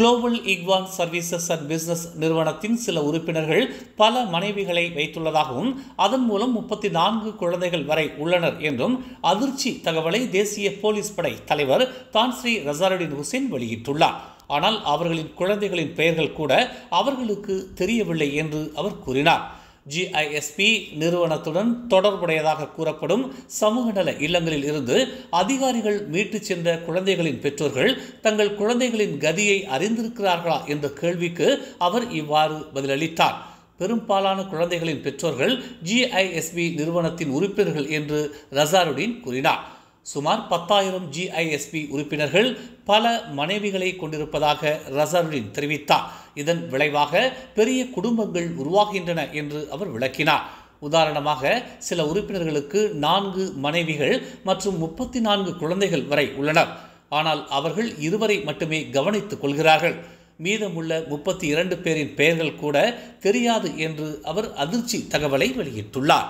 Global இக்வான் services and business நிறுவனத்தின் சில உறுப்பினர்கள் பல மனைவிகளை வைத்துள்ளதாகவும் அதன் மூலம் 34 குழந்தைகள் வரை உள்ளனர் என்றும் அதிர்ச்சி தகவலை தேசிய போலீஸ் படை தலைவர் தான்ஸ்ரீ ரசாருடின் ஹுசேன் வெளியிட்டுள்ளார். ஆனால் அவர்களின் குழந்தைகளின் பெயர்கள் கூட அவர்களுக்கு தெரியவில்லை என்று அவர் கூறினார். GISP நிறுவனத்துடன் தொடர்புடையதாக கூறப்படும் சமூக நல இல்லங்களில் இருந்து அதிகாரிகள் மீட்டுச் சென்ற குழந்தைகளின் பெற்றோர்கள் தங்கள் குழந்தைகளின் கதியை அறிந்திருக்கிறார்களா என்ற கேள்விக்கு அவர் இவ்வாறு பதிலளித்தார். பெரும்பாலான குழந்தைகளின் பெற்றோர்கள் GISP நிறுவனத்தின் உறுப்பினர்கள் என்று ரசாருடின் கூறினார். சுமார் 10,000 GISP உறுப்பினர்கள் பல மனைவிகளை கொண்டிருப்பதாக ரசாருடின் தெரிவித்தார். இதன் விளைவாக பெரிய குடும்பங்கள் உருவாகின்றன என்று அவர் விளக்கினார். உதாரணமாக சில உறுப்பினர்களுக்கு 4 மனைவிகள் மற்றும் 34 குழந்தைகள் வரை உள்ளனர். ஆனால் அவர்கள் 2 மட்டுமே கவனித்துக் கொள்கிறார்கள். மீதமுள்ள 32 பேரின் பெயர்கள் கூட தெரியாது என்று அவர் அதிர்ச்சி தகவலை வெளியிட்டுள்ளார்.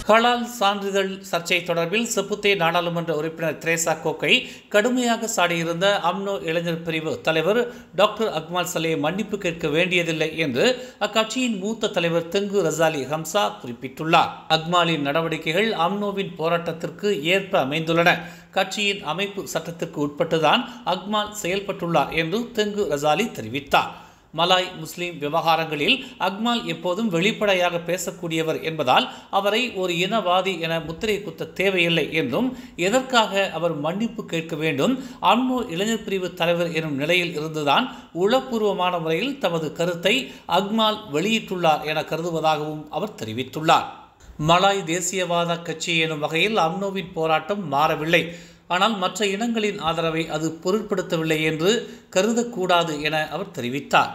ஹலால் சான்றிதழ் சர்ச்சை தொடர்பில் செப்புத்தே நாடாளுமன்ற உறுப்பினர் தெரேசா கோக்கை கடுமையாக சாடியிருந்த அம்னோ இளைஞர் பிரிவு தலைவர் டாக்டர் அக்மால் சலே மன்னிப்பு கேட்க வேண்டியதில்லை என்று அக்கட்சியின் மூத்த தலைவர் தெங்கு ரசாலி ஹம்சா குறிப்பிட்டுள்ளார். அக்மாலின் நடவடிக்கைகள் அம்னோவின் போராட்டத்திற்கு ஏற்ப அமைந்துள்ளன. கட்சியின் அமைப்பு சட்டத்திற்கு உட்பட்டுதான் அக்மால் செயல்பட்டுள்ளார் என்று தெங்கு ரசாலி தெரிவித்தார். மலாய் முஸ்லிம் விவகாரங்களில் அக்மால் எப்போதும் வெளிப்படையாக பேசக்கூடியவர் என்பதால் அவரை ஒரு இனவாதி என முத்திரை குத்த தேவையில்லை என்றும் எதற்காக அவர் மன்னிப்பு கேட்க வேண்டும், அம்னோ இளைஞர் பிரிவு தலைவர் எனும் நிலையில் இருந்துதான் உளப்பூர்வமான முறையில் தமது கருத்தை அக்மால் வெளியிட்டுள்ளார் என கருதுவதாகவும் அவர் தெரிவித்துள்ளார். மலாய் தேசியவாத கட்சி எனும் வகையில் அம்னோவின் போராட்டம் மாறவில்லை. ஆனால் மற்ற இனங்களின் ஆதரவை அது பொருட்படுத்தவில்லை என்று கருதக்கூடாது என அவர் தெரிவித்தார்.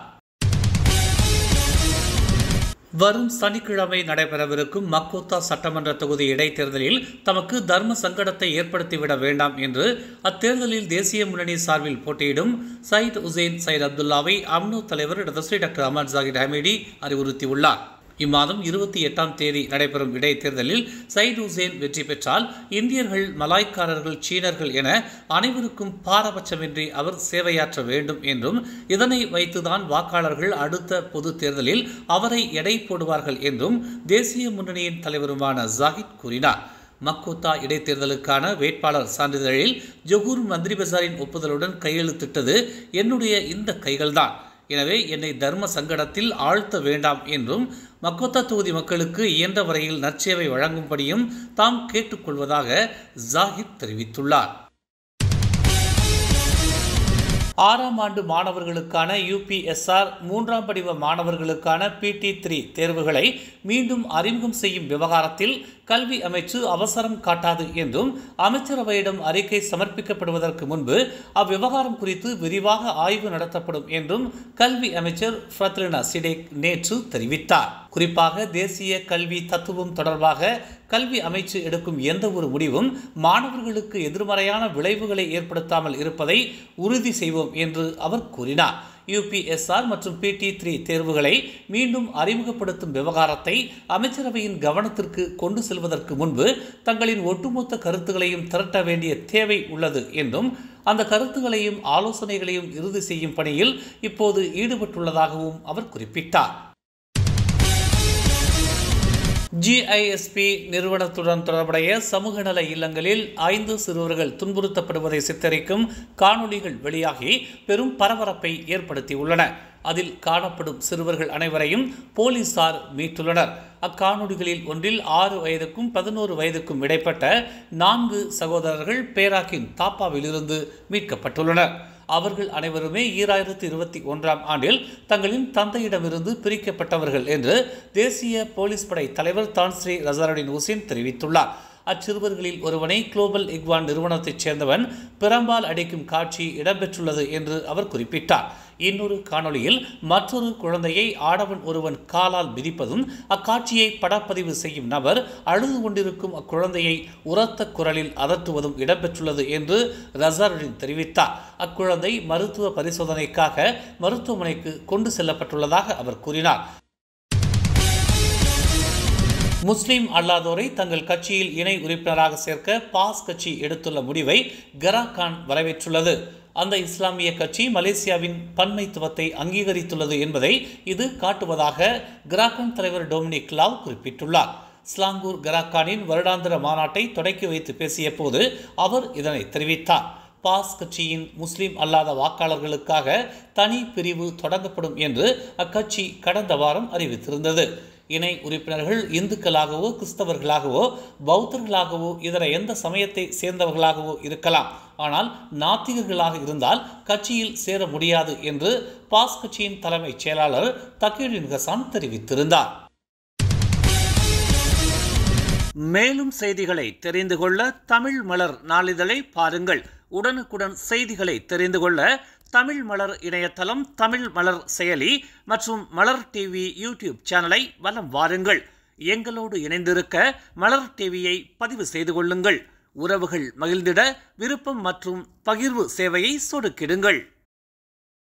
வரும் சனிக்கிழமை நடைபெறவிருக்கும் மக்கோத்தா சட்டமன்ற தொகுதி இடைத்தேர்தலில் தமக்கு தர்ம சங்கடத்தை ஏற்படுத்திவிட வேண்டாம் என்று அத்தேர்தலில் தேசிய முன்னணி சார்பில் போட்டியிடும் சயிட் உசேன் சயிட் அப்துல்லாவை அம்னோ தலைவர் டாக்டர் அமர் ஜாகிர் ஹமீடி அறிவுறுத்தியுள்ளார். இம்மாதம் 28ஆம் தேதி நடைபெறும் இடைத்தேர்தலில் சயிட் உசேன் வெற்றி பெற்றால் இந்தியர்கள், மலாய்க்காரர்கள், சீனர்கள் என அனைவருக்கும் பாரபட்சமின்றி அவர் சேவையாற்ற வேண்டும் என்றும் இதனை வைத்துதான் வாக்காளர்கள் அடுத்த பொது தேர்தலில் அவரை எடை போடுவார்கள் என்றும் தேசிய முன்னணியின் தலைவருமான ஜாகித் கூறினார். மக்கோத்தா இடைத்தேர்தலுக்கான வேட்பாளர் சான்றிதழில் ஜொகூர் மந்திரி பசாரின் ஒப்புதலுடன் கையெழுத்திட்டது என்னுடைய இந்த கைகள்தான். எனவே என்னை தர்ம சங்கடத்தில் ஆழ்த்த வேண்டாம் என்றும் மக்கோத்தா தொகுதி மக்களுக்கு இயன்ற வரையில் நற்சேவை வழங்கும்படியும் தாம் கேட்டுக்கொள்வதாக ஜாகித் தெரிவித்துள்ளார். 6ஆம் ஆண்டு மாணவர்களுக்கான UPSR 3ஆம் படிவ மாணவர்களுக்கான PT3 தேர்வுகளை மீண்டும் அறிமுகம் செய்யும் விவகாரத்தில் கல்வி அமைச்சு அவசரம் காட்டாது என்றும் அமைச்சரவையிடம் அறிக்கை சமர்ப்பிக்கப்படுவதற்கு முன்பு அவ்விவகாரம் குறித்து விரிவாக ஆய்வு நடத்தப்படும் என்றும் கல்வி அமைச்சர் ஃபத்ரினா சிடேக் நேற்று தெரிவித்தார். குறிப்பாக தேசிய கல்வி தத்துவம் தொடர்பாக கல்வி அமைச்சு எடுக்கும் எந்த ஒரு முடிவும் மாணவர்களுக்கு எதிர்மறையான விளைவுகளை ஏற்படுத்தாமல் இருப்பதை உறுதி செய்வோம் என்று அவர் கூறினார். UPSR மற்றும் PT3 தேர்வுகளை மீண்டும் அறிமுகப்படுத்தும் விவகாரத்தை அமைச்சரவையின் கவனத்திற்கு கொண்டு செல்வதற்கு முன்பு தங்களின் ஒட்டுமொத்த கருத்துக்களையும் திரட்ட வேண்டிய தேவை உள்ளது என்றும் அந்த கருத்துக்களையும் ஆலோசனைகளையும் இறுதி செய்யும் பணியில் இப்போது ஈடுபட்டுள்ளதாகவும் அவர் குறிப்பிட்டார். GISP நிறுவனத்துடன் தொடர்புடைய சமூக நல இல்லங்களில் 5 சிறுவர்கள் துன்புறுத்தப்படுவதை சித்தரிக்கும் காணொளிகள் வெளியாகி பெரும் பரபரப்பை ஏற்படுத்தியுள்ளன. அதில் காணப்படும் சிறுவர்கள் அனைவரையும் போலீசார் மீட்டுள்ளனர். அக்காணொளிகளில் ஒன்றில் 6 வயதுக்கும் 11 வயதுக்கும் இடைப்பட்ட 4 சகோதரர்கள் பேராக்கின் தாப்பாவிலிருந்து மீட்கப்பட்டுள்ளனர். அவர்கள் அனைவருமே 2021ஆம் ஆண்டில் தங்களின் தந்தையிடமிருந்து பிரிக்கப்பட்டவர்கள் என்று தேசிய போலீஸ் படை தலைவர் தான்ஸ்ரீ ரசாருடின் ஹுசேன் தெரிவித்துள்ளார். அச்சிறுவர்களில் ஒருவனை குளோபல் இக்வான் நிறுவனத்தைச் சேர்ந்தவன் பிரம்பால் அடிக்கும் காட்சி இடம்பெற்றுள்ளது என்று அவர் குறிப்பிட்டார். இன்னொரு காணொளியில் மற்றொரு குழந்தையை ஆடவன் ஒருவன் காலால் மிதிப்பதும் அக்காட்சியை படப்பதிவு செய்யும் நபர் அழுது கொண்டிருக்கும் அக்குழந்தையை உரத்த குரலில் அதட்டுவதும் இடம்பெற்றுள்ளது என்று ரசாருடின் தெரிவித்தார். அக்குழந்தை மருத்துவ பரிசோதனைக்காக மருத்துவமனைக்கு கொண்டு செல்லப்பட்டுள்ளதாக அவர் கூறினார். முஸ்லிம் அல்லாதோரை தங்கள் கட்சியில் இணை உறுப்பினராக சேர்க்க பாஸ் கட்சி எடுத்துள்ள முடிவை கராகான் வரவேற்றுள்ளது. அந்த இஸ்லாமிய கட்சி மலேசியாவின் பன்மைத்துவத்தை அங்கீகரித்துள்ளது என்பதை இது காட்டுவதாக கராகான் தலைவர் டொமினிக் லாவ் குறிப்பிட்டுள்ளார். ஸ்லாங்கூர் கராகானின் வருடாந்திர மாநாட்டை தொடக்கி வைத்து பேசிய போது அவர் இதனை தெரிவித்தார். பாஸ் கட்சியின் முஸ்லிம் அல்லாத வாக்காளர்களுக்காக தனி பிரிவு தொடங்கப்படும் என்று அக்கட்சி கடந்த வாரம் அறிவித்திருந்தது. இணை உறுப்பினர்கள் இந்துக்களாகவோ கிறிஸ்தவர்களாகவோ பௌத்தர்களாகவோ இதர எந்த சமயத்தை சேர்ந்தவர்களாகவோ இருக்கலாம். ஆனால் நாத்திகர்களாக இருந்தால் கட்சியில் சேர முடியாது என்று பாஸ் கட்சியின் தலைமைச் செயலாளர் தக்கீடின் ஹசான் தெரிவித்திருந்தார். மேலும் செய்திகளை தெரிந்து கொள்ள தமிழ் மலர் நாளிதழை பாருங்கள். உடனுக்குடன் செய்திகளை தெரிந்து கொள்ள தமிழ் மலர் இணையதளம், தமிழ் மலர் செயலி மற்றும் மலர் டிவி யூடியூப் சேனலை வலம் வாருங்கள். எங்களோடு இணைந்திருக்க மலர் டிவியை பதிவு செய்து கொள்ளுங்கள். உறவுகள் மகிழ்ந்திட விருப்பம் மற்றும் பகிர்வு சேவையை சொடுக்கிடுங்கள்.